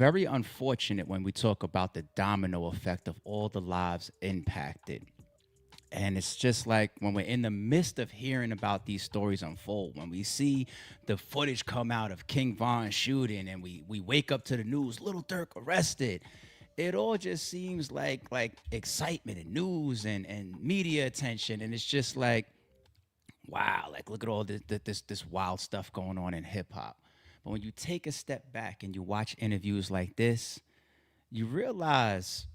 very unfortunate when we talk about the domino effect of all the lives impacted. And it's just like when we're in the midst of hearing about these stories unfold, when we see the footage come out of King Von shooting and we wake up to the news, Little Durk arrested. It all just seems like excitement and news and media attention. And it's just like, wow, like look at all this wild stuff going on in hip hop. But when you take a step back and you watch interviews like this, you realize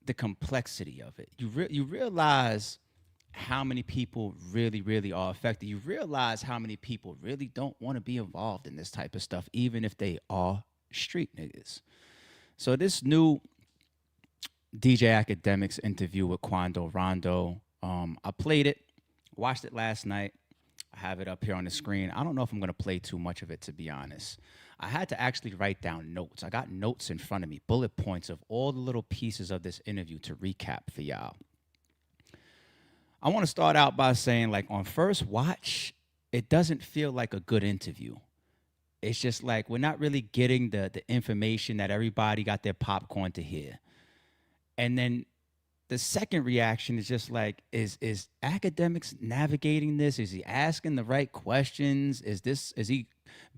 the complexity of it. You realize how many people really are affected. You realize how many people really don't want to be involved in this type of stuff, even if they are street niggas. So this new DJ Akademiks interview with Quando Rondo, I played it, watched it last night. I have it up here on the screen. I don't know if I'm going to play too much of it, to be honest. I had to actually write down notes. I got notes in front of me, bullet points of all the little pieces of this interview to recap for y'all. I want to start out by saying, like, on first watch, it doesn't feel like a good interview. It's just like we're not really getting the information that everybody got their popcorn to hear. And then the second reaction is just like, is Akademiks navigating this? Is he asking the right questions? Is he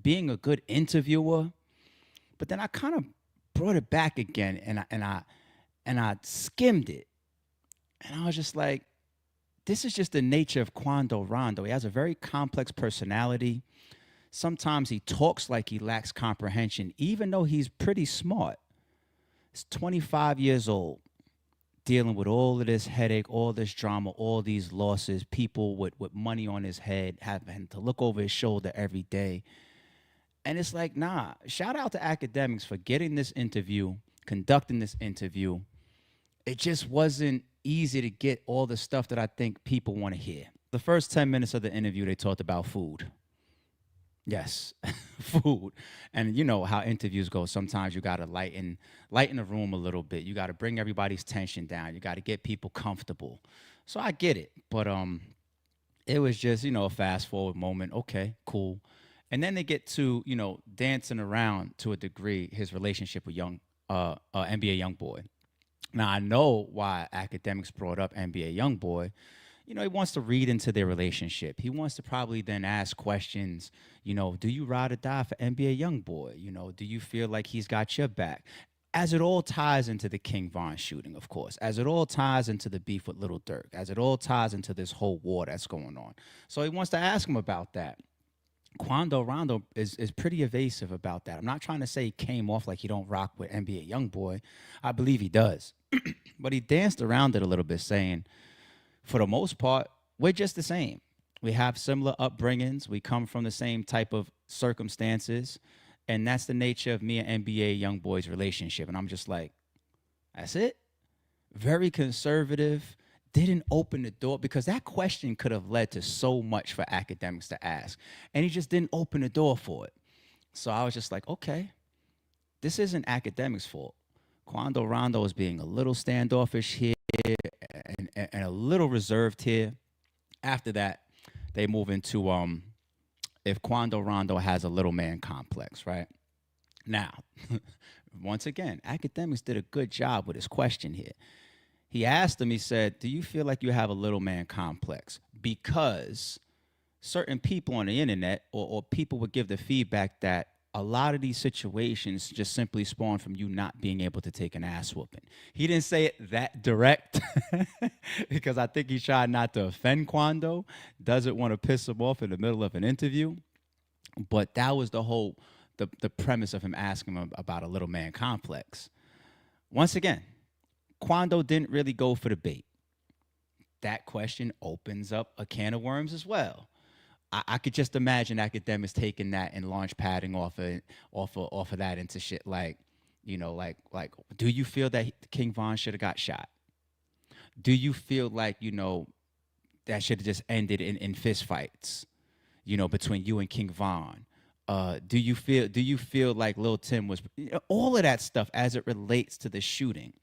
being a good interviewer? But then I kind of brought it back again and I skimmed it. And I was just like, this is just the nature of Quando Rondo. He has a very complex personality. Sometimes he talks like he lacks comprehension, even though he's pretty smart. He's 25 years old, dealing with all of this headache, all this drama, all these losses, people with money on his head, having to look over his shoulder every day. And it's like, nah, shout out to Akademiks for getting this interview, conducting this interview. It just wasn't easy to get all the stuff that I think people want to hear. The first 10 minutes of the interview, they talked about food. Yes, food. And you know how interviews go. Sometimes you got to lighten the room a little bit. You got to bring everybody's tension down. You got to get people comfortable. So I get it. But it was just, a fast forward moment. Okay, cool. And then they get to, dancing around to a degree his relationship with NBA YoungBoy. Now, I know why Akademiks brought up NBA YoungBoy. He wants to read into their relationship. He wants to probably then ask questions, do you ride or die for NBA YoungBoy? Do you feel like he's got your back? As it all ties into the King Von shooting, of course. As it all ties into the beef with Lil Durk. As it all ties into this whole war that's going on. So he wants to ask him about that. Quando Rondo is pretty evasive about that. I'm not trying to say he came off like he don't rock with NBA YoungBoy. I believe he does. But he danced around it a little bit, saying, for the most part, we're just the same. We have similar upbringings. We come from the same type of circumstances. And that's the nature of me and NBA YoungBoy's relationship. And I'm just like, that's it? Very conservative. Didn't open the door, because that question could have led to so much for Akademiks to ask. And he just didn't open the door for it. So I was just like, okay, this isn't Akademiks' fault. Quando Rondo is being a little standoffish here and a little reserved here. After that, they move into if Quando Rondo has a little man complex, right? Now, once again, Akademiks did a good job with his question here. He asked him, he said, do you feel like you have a little man complex? Because certain people on the internet or people would give the feedback that a lot of these situations just simply spawn from you not being able to take an ass whooping. He didn't say it that direct because I think he tried not to offend Quando, doesn't want to piss him off in the middle of an interview. But that was the premise of him asking him about a little man complex. Once again, Quando didn't really go for the bait. That question opens up a can of worms as well. I could just imagine Akademiks taking that and launch padding off of that into shit like, do you feel that King Von should have got shot? Do you feel like, that should have just ended in fist fights, between you and King Von? Do you feel like Lil Tim was, all of that stuff as it relates to the shooting,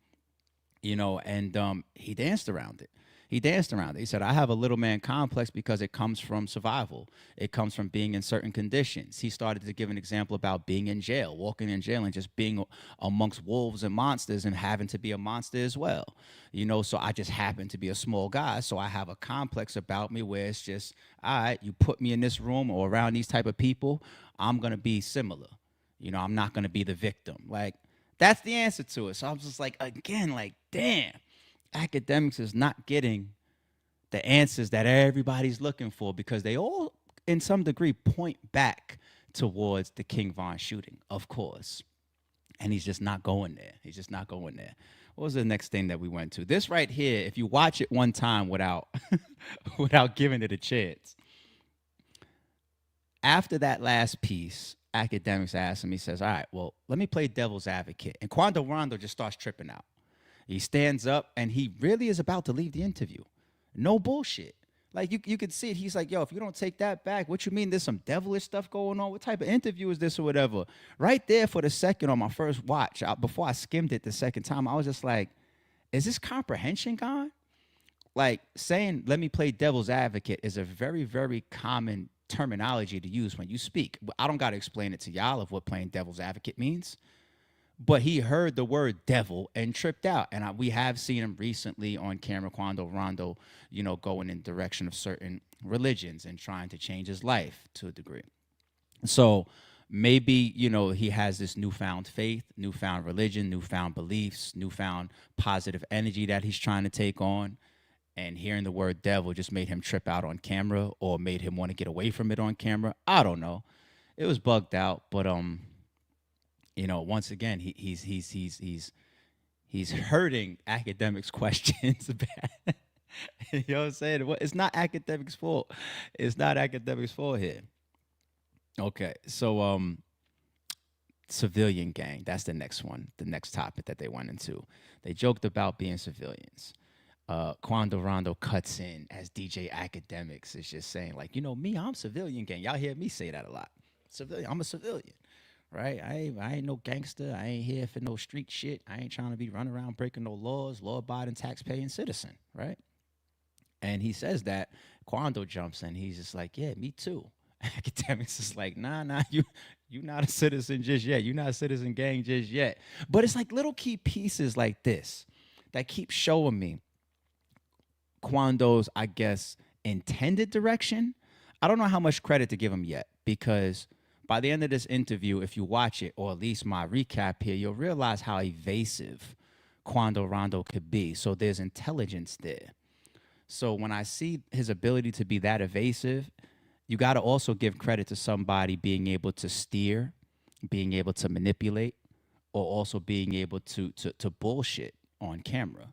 and he danced around it. He danced around it. He said, I have a little man complex because it comes from survival. It comes from being in certain conditions. He started to give an example about being in jail, walking in jail, and just being amongst wolves and monsters and having to be a monster as well. So I just happen to be a small guy. So I have a complex about me where it's just, all right, you put me in this room or around these type of people, I'm going to be similar. I'm not going to be the victim. Like, that's the answer to it. So I was just like, again, like, damn. Akademiks is not getting the answers that everybody's looking for because they all, in some degree, point back towards the King Von shooting, of course. And he's just not going there. He's just not going there. What was the next thing that we went to? This right here, if you watch it one time without without giving it a chance. After that last piece, Akademiks asked him, he says, all right, well, let me play devil's advocate. And Quando Rondo just starts tripping out. He stands up and he really is about to leave the interview. No bullshit. Like you could see it. He's like, yo, if you don't take that back, what you mean there's some devilish stuff going on? What type of interview is this or whatever? Right there for the second on my first watch, before I skimmed it the second time, I was just like, is this comprehension gone? Like saying, let me play devil's advocate is a very, very common terminology to use when you speak. I don't got to explain it to y'all of what playing devil's advocate means. But he heard the word devil and tripped out. And we have seen him recently on camera, Quando Rondo, going in the direction of certain religions and trying to change his life to a degree. So maybe, he has this newfound faith, newfound religion, newfound beliefs, newfound positive energy that he's trying to take on. And hearing the word devil just made him trip out on camera or made him want to get away from it on camera. I don't know. It was bugged out, but once again, he's hurting Akademiks' questions bad. You know what I'm saying? It's not Akademiks' fault. It's not Akademiks' fault here. Okay, so civilian gang. That's the next one. The next topic that they went into. They joked about being civilians. Quando Rondo cuts in as DJ Akademiks is just saying like, me, I'm civilian gang. Y'all hear me say that a lot. Civilian. I'm a civilian. Right? I ain't no gangster. I ain't here for no street shit. I ain't trying to be running around breaking no laws, law-abiding, tax-paying citizen, right? And he says that. Quando jumps in. He's just like, yeah, me too. Akademiks is like, nah, you not a citizen just yet. You're not a citizen gang just yet. But it's like little key pieces like this that keep showing me Quando's, I guess, intended direction. I don't know how much credit to give him yet because by the end of this interview, if you watch it, or at least my recap here, you'll realize how evasive Quando Rondo could be. So there's intelligence there. So when I see his ability to be that evasive, you got to also give credit to somebody being able to steer, being able to manipulate, or also being able to bullshit on camera,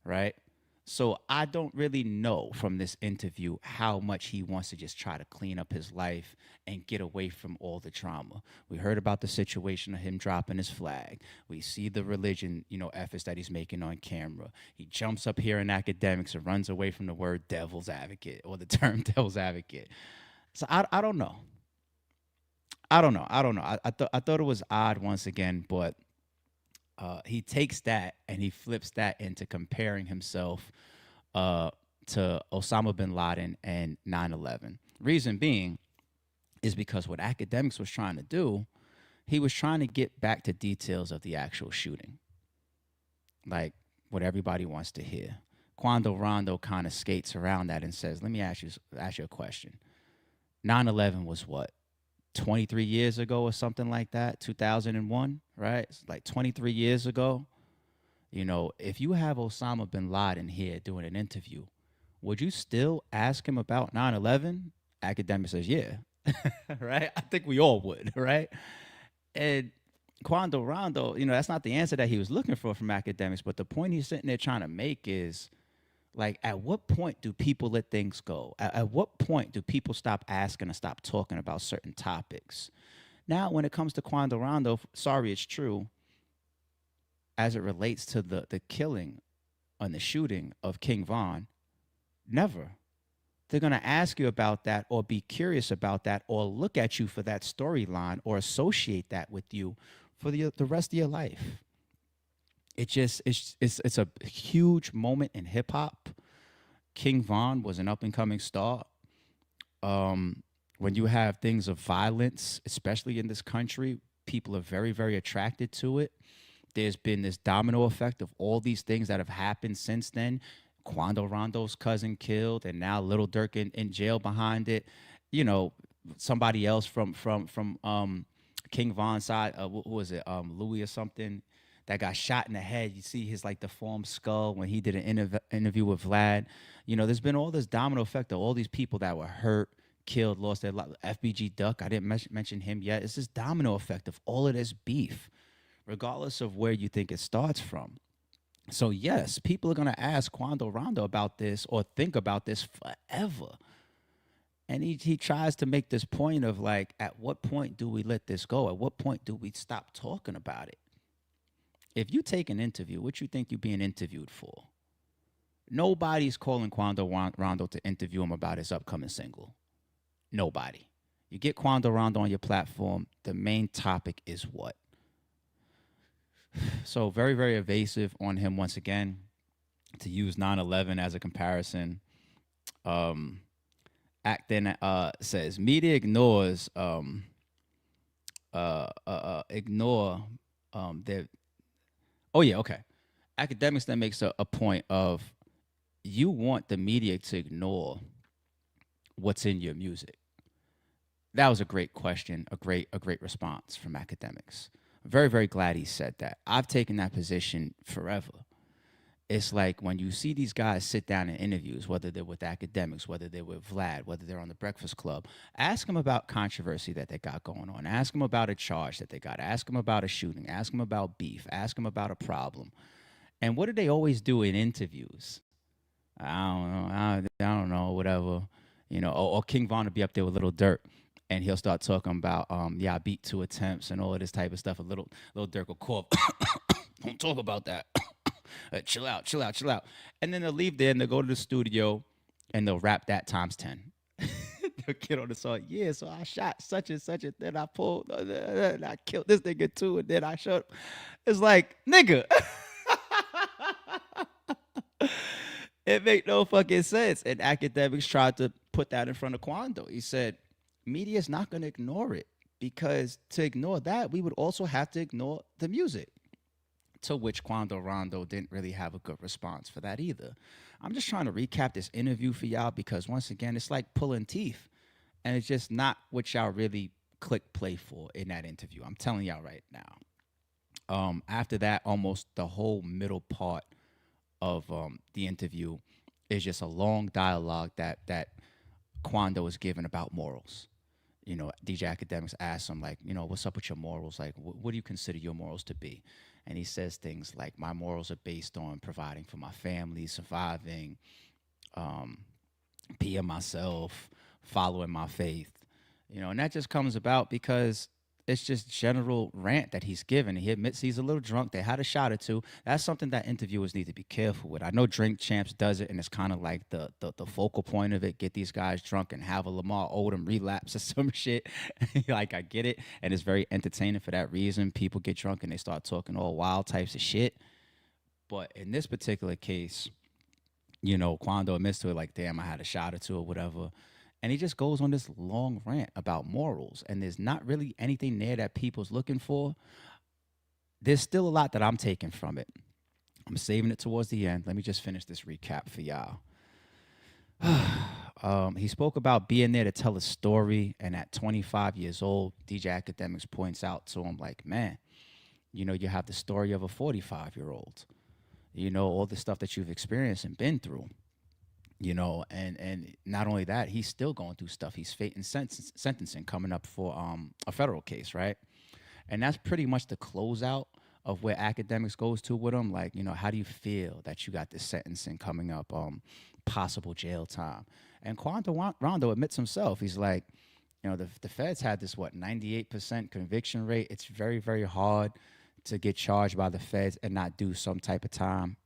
right? So I don't really know from this interview how much he wants to just try to clean up his life and get away from all the trauma. We heard about the situation of him dropping his flag. We see the religion, efforts that he's making on camera. He jumps up here in Akademiks and runs away from the word devil's advocate or the term devil's advocate. So I don't know. I don't know. I thought it was odd once again, but he takes that and he flips that into comparing himself to Osama bin Laden and 9/11. Reason being is because what Akademiks was trying to do, he was trying to get back to details of the actual shooting, like what everybody wants to hear. Quando Rondo kind of skates around that and says, let me ask you a question. 9/11 was what? 23 years ago or something like that, 2001, right? It's like 23 years ago. If you have Osama bin Laden here doing an interview, would you still ask him about 9/11? Akademiks says, yeah, right? I think we all would, right? And Quando Rondo, that's not the answer that he was looking for from Akademiks, but the point he's sitting there trying to make is, like, at what point do people let things go? At what point do people stop asking and stop talking about certain topics? Now, when it comes to Quando Rondo, sorry, it's true, as it relates to the killing and the shooting of King Von, never. They're going to ask you about that or be curious about that or look at you for that storyline or associate that with you for the rest of your life. It's a huge moment in hip hop. King Von was an up and coming star. Um, when you have things of violence, especially in this country, people are very, very attracted to it. There's been this domino effect of all these things that have happened since then. Quando Rondo's cousin killed, and now Little Durk in jail behind it. You know, somebody else from King Von's side, what was it, Louis or something, that got shot in the head. You see his like deformed skull when he did an interview with Vlad. You know, there's been all this domino effect of all these people that were hurt, killed, lost their life. FBG Duck, I didn't mention him yet. It's this domino effect of all of this beef, regardless of where you think it starts from. So yes, people are gonna ask Quando Rondo about this or think about this forever. And he tries to make this point of like, at what point do we let this go? At what point do we stop talking about it? If you take an interview, what you think you're being interviewed for? Nobody's calling Quando Rondo to interview him about his upcoming single. Nobody. You get Quando Rondo on your platform, the main topic is what? So very, very evasive on him once again. To use 9/11 as a comparison, Acton says media ignore their. Oh yeah, okay. Akademiks then makes a point of you want the media to ignore what's in your music. That was a great question, a great response from Akademiks. Very, very glad he said that. I've taken that position forever. It's like when you see these guys sit down in interviews, whether they're with Akademiks, whether they're with Vlad, whether they're on the Breakfast Club, ask them about controversy that they got going on. Ask them about a charge that they got. Ask them about a shooting. Ask them about beef. Ask them about a problem. And what do they always do in interviews? I don't know. I don't know. Whatever. You know. Or King Von will be up there with Little Durk, and he'll start talking about, yeah, I beat 2 attempts and all of this type of stuff. A little Durk will cough. Don't talk about that. Chill out, chill out, chill out. And then they'll leave there and they'll go to the studio and they'll rap that times 10. They'll get on the song. Yeah, so I shot such and such, and then I pulled, and I killed this nigga too, and then I shot. It's like, nigga. It make no fucking sense. And Akademiks tried to put that in front of Quando. He said, media's not going to ignore it, because to ignore that, we would also have to ignore the music. To which Quando Rondo didn't really have a good response for that either. I'm just trying to recap this interview for y'all, because once again, it's like pulling teeth, and it's just not what y'all really click play for in that interview. I'm telling y'all right now. After that, almost the whole middle part of the interview is just a long dialogue that Quando is given about morals. You know, DJ Akademiks asks him, like, you know, what's up with your morals? Like, what do you consider your morals to be? And he says things like, my morals are based on providing for my family, surviving, being myself, following my faith. You know, and that just comes about because it's just general rant that he's given. He admits he's a little drunk. They had a shot or two. That's something that interviewers need to be careful with. I know Drink Champs does it, and it's kind of like the focal point of it. Get these guys drunk and have a Lamar Odom relapse or some shit. Like, I get it, and it's very entertaining for that reason. People get drunk and they start talking all wild types of shit. But in this particular case, you know, Quando admits to it, like, damn, I had a shot or two or whatever. And he just goes on this long rant about morals, and there's not really anything there that people's looking for. There's still a lot that I'm taking from it. I'm saving it towards the end. Let me just finish this recap for y'all. He spoke about being there to tell a story, and at 25 years old, DJ Akademiks points out to him, like, man, you know, you have the story of a 45-year-old. You know, all the stuff that you've experienced and been through. You know, and not only that, he's still going through stuff. He's facing sentencing coming up for a federal case, right? And that's pretty much the closeout of where Akademiks goes to with him. Like, you know, how do you feel that you got this sentencing coming up, possible jail time? And Quando Rondo admits himself. He's like, you know, the feds had this, 98% conviction rate. It's very, very hard to get charged by the feds and not do some type of time.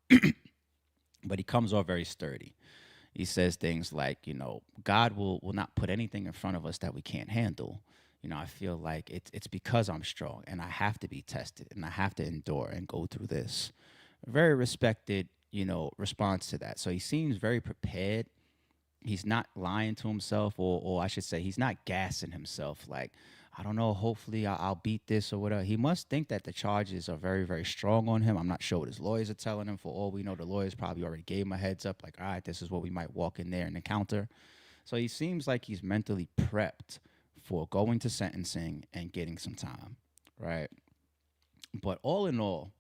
But he comes off very sturdy. He says things like, you know, God will not put anything in front of us that we can't handle. You know, I feel like it's because I'm strong and I have to be tested and I have to endure and go through this. Very respected responds to that. So he seems very prepared. He's not lying to himself, or I should say, he's not gassing himself. Like, I don't know, hopefully I'll beat this or whatever. He must think that the charges are very, very strong on him. I'm not sure what his lawyers are telling him. For all we know, the lawyers probably already gave him a heads up, like, all right, this is what we might walk in there and encounter. So he seems like he's mentally prepped for going to sentencing and getting some time, right? But all in all,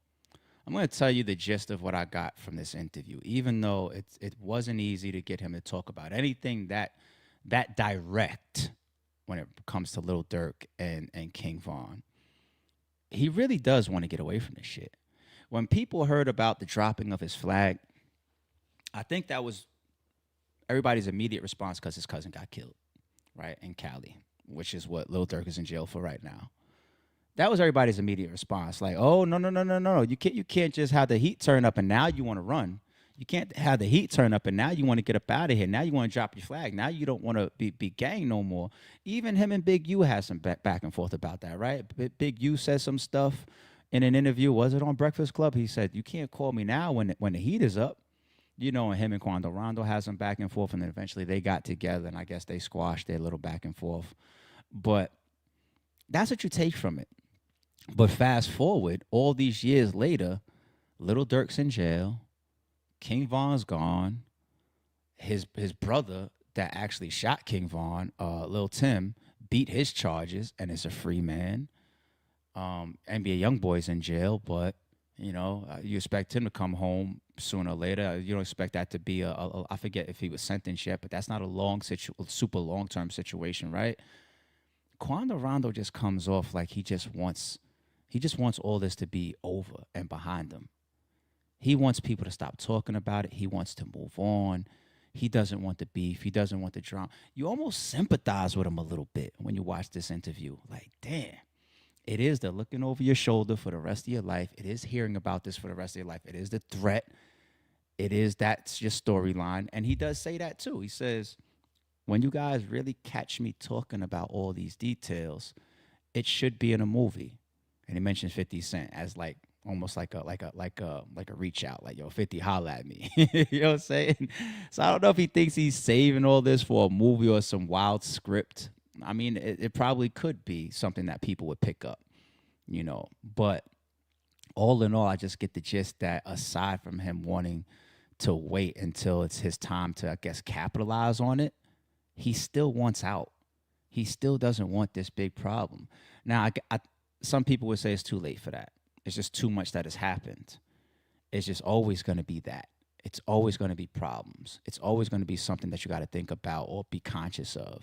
I'm going to tell you the gist of what I got from this interview. Even though it wasn't easy to get him to talk about anything that direct when it comes to Lil Durk and King Von, he really does want to get away from this shit. When people heard about the dropping of his flag, I think that was everybody's immediate response because his cousin got killed, right, in Cali, which is what Lil Durk is in jail for right now. That was everybody's immediate response. Like, oh, no, no, no, no, no. You can't just have the heat turn up and now you want to run. You can't have the heat turn up and now you want to get up out of here. Now you want to drop your flag. Now you don't want to be gang no more. Even him and Big U had some back and forth about that, right? Big U said some stuff in an interview. Was it on Breakfast Club? He said, you can't call me now when the heat is up. And him and Quando Rondo had some back and forth, and then eventually they got together, and I guess they squashed their little back and forth. But that's what you take from it. But fast forward, all these years later, Little Durk's in jail, King Von's gone. His brother that actually shot King Von, Lil Tim, beat his charges and is a free man. NBA YoungBoy's in jail, but you expect him to come home sooner or later. You don't expect that to be I forget if he was sentenced yet, but that's not a super long term situation, right? Quando Rondo just comes off like he just wants all this to be over and behind him. He wants people to stop talking about it. He wants to move on. He doesn't want the beef. He doesn't want the drama. You almost sympathize with him a little bit when you watch this interview. Like, damn, it is the looking over your shoulder for the rest of your life. It is hearing about this for the rest of your life. It is the threat. It is that's your storyline. And he does say that too. He says, when you guys really catch me talking about all these details, it should be in a movie. And he mentions 50 Cent as like almost like a reach out, like, yo, 50, holla at me. You know what I'm saying? So I don't know if he thinks he's saving all this for a movie or some wild script. I mean, it probably could be something that people would pick up, But all in all, I just get the gist that aside from him wanting to wait until it's his time to, I guess, capitalize on it, he still wants out. He still doesn't want this big problem. Now, some people would say it's too late for that. It's just too much that has happened. It's just always going to be that. It's always going to be problems. It's always going to be something that you got to think about or be conscious of.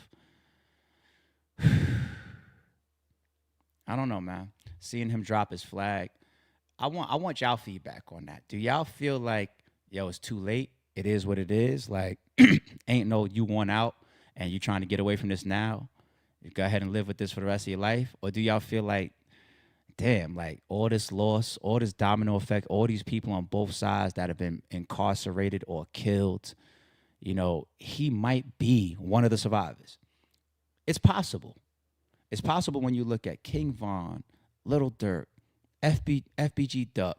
I don't know, man. Seeing him drop his flag, I want y'all feedback on that. Do y'all feel like, yo, it's too late? It is what it is. Like, ain't no you want out and you trying to get away from this now. You go ahead and live with this for the rest of your life. Or do y'all feel like, damn, like all this loss, all this domino effect, all these people on both sides that have been incarcerated or killed, he might be one of the survivors. It's possible. It's possible when you look at King Von, Little Durk, FBG Duck,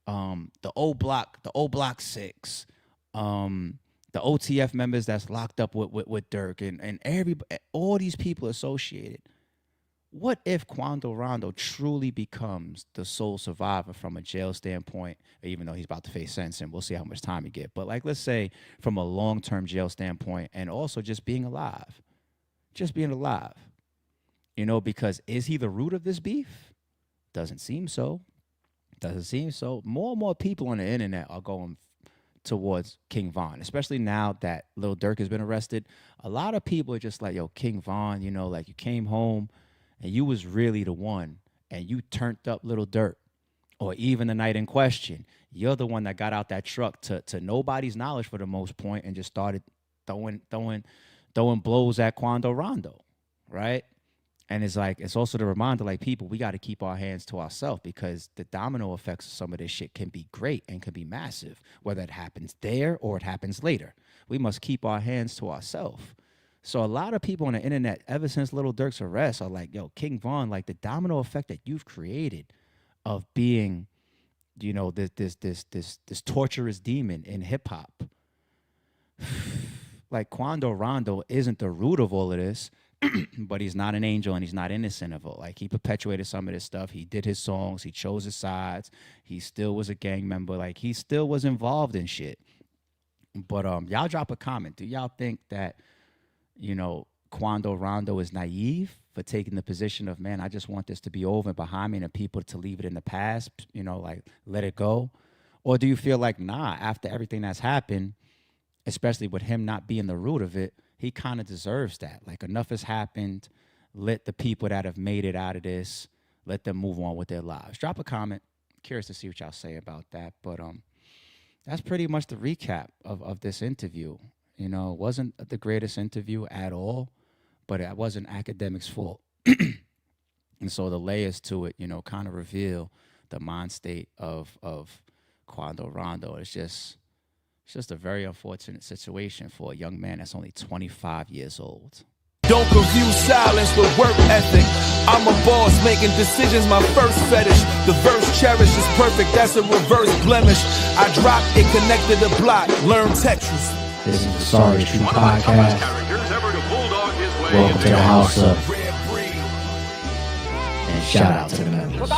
the old block 6, the OTF members that's locked up with Durk and everybody, all these people associated. What if Quando Rondo truly becomes the sole survivor from a jail standpoint, even though he's about to face sentencing? We'll see how much time he get. But like, let's say from a long-term jail standpoint and also just being alive. Because is he the root of this beef? Doesn't seem so. More and more people on the internet are going towards King Von, especially now that Lil Durk has been arrested. A lot of people are just like, yo, King Von, like you came home and you was really the one and you turned up Little Durk. Or even the night in question, you're the one that got out that truck to nobody's knowledge for the most point and just started throwing blows at Quando Rondo, right? And it's also the reminder, like, people, we got to keep our hands to ourselves because the domino effects of some of this shit can be great and can be massive, whether it happens there or it happens later. We must keep our hands to ourselves. So a lot of people on the internet, ever since Little Durk's arrest, are like, yo, King Von, like the domino effect that you've created of being this torturous demon in hip hop. Like Quando Rondo isn't the root of all of this, but he's not an angel and he's not innocent of it. Like he perpetuated some of this stuff. He did his songs. He chose his sides. He still was a gang member. Like he still was involved in shit. But y'all drop a comment. Do y'all think that, Quando Rondo is naive for taking the position of, man, I just want this to be over and behind me and the people to leave it in the past, like let it go? Or do you feel like, nah, after everything that's happened, especially with him not being the root of it, he kind of deserves that. Like enough has happened. Let the people that have made it out of this, let them move on with their lives. Drop a comment. Curious to see what y'all say about that. But that's pretty much the recap of this interview. It wasn't the greatest interview at all, but it wasn't Akademiks' fault. And so the layers to it, kind of reveal the mind state of Quando Rondo. It's just a very unfortunate situation for a young man that's only 25 years old. Don't confuse silence with work ethic. I'm a boss making decisions, my first fetish. The verse cherished is perfect, that's a reverse blemish. I dropped it, connected the block, learn Tetris. This is the Sorry It's True podcast. Welcome to the house up. And shout out to the members.